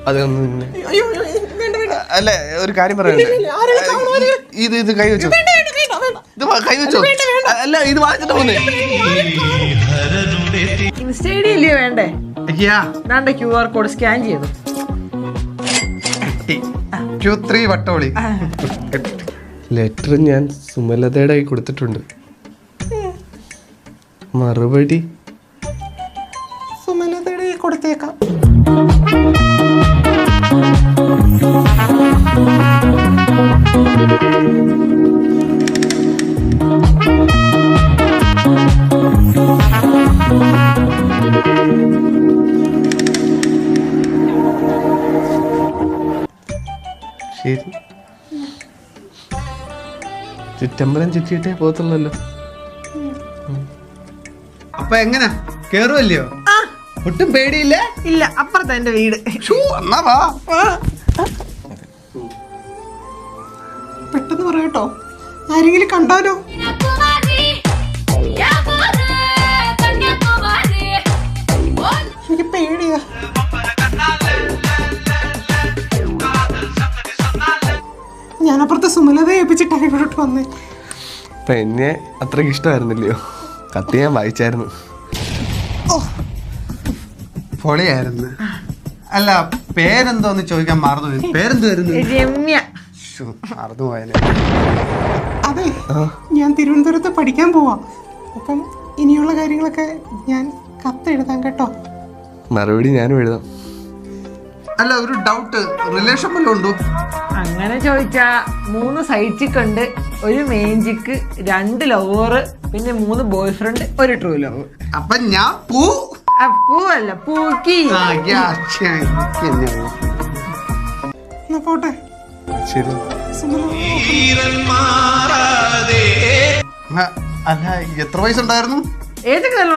അതൊന്നും അല്ല, ഒരു കാര്യം പറയണ്ടേ, ഇത് കൈ വെച്ചോ, ഇത് കൈ വെച്ചോ. അല്ല, ഇത് വാങ്ങിച്ചിട്ട് പോന്നേ. ഇൻസ്റ്റൈഡിയല്ലേ വേണ്ടേ? ദാണ്ടെ QR കോഡ് സ്കാൻ ചെയ്തു. Q3 വട്ടോളി. ലെറ്റർ ഞാൻ സുമലതയുടെ കൈ കൊടുത്തിട്ടുണ്ട്. മറുപടി സുമലതയുടെ കൈ കൊടുത്തേക്കാം. ശരി, ചുറ്റമ്പലം ചുറ്റിയിട്ടേ പോകത്തുള്ളല്ലോ. അപ്പൊ എങ്ങനെ കേറുവല്ലയോ? ഒട്ടും പേടിയില്ല? ഇല്ല, അപ്പുറത്തെ എന്റെ വീട്. എന്നാ വാ. പെട്ടെന്ന് പറയട്ടോ, ആരെങ്കിലും കണ്ടാലോ? എനിക്ക് പേടിയാ. ഞാനപ്പുറത്തെ സുമലത ഏൽപ്പിച്ചിട്ടാണ് ഇവിടോട്ട് വന്നേ. അപ്പൊ എന്നെ അത്രയ്ക്ക് ഇഷ്ടമായിരുന്നില്ലയോ? കത്ത് ഞാൻ വായിച്ചായിരുന്നു. പൊളിയായിരുന്നു. അല്ല, പേരെന്തോന്ന് ചോദിക്കാൻ മറന്നു. പേരെന്തുവായിരുന്നു? രമ്യ. മറന്നുപോയാലേ. അതെ, ഞാൻ തിരുവനന്തപുരത്ത് പഠിക്കാൻ പോവാ. അപ്പം ഇനിയുള്ള കാര്യങ്ങളൊക്കെ ഞാൻ കത്ത് എഴുതാം കേട്ടോ. മറുപടി ഞാനും എഴുതാം. അല്ല, ഒരു ഡൗട്ട്, റിലേഷൻ വല്ലതും ഉണ്ടോ? അങ്ങനെ ചോദിച്ചാ 3 സൈഡ് ചിക്ക് ഉണ്ട്, 1 മെയിൻ ചിക്ക്, 2 ലവറ്, പിന്നെ 3 ബോയ് ഫ്രണ്ട്, 1 ട്രൂ ലവ്. അപ്പൊ ഞാൻ പൂവല്ല, പൂക്കി. പോട്ടെ. ശരി. അല്ല, എത്ര വയസ്സുണ്ടായിരുന്നു? ഏതൊക്കെ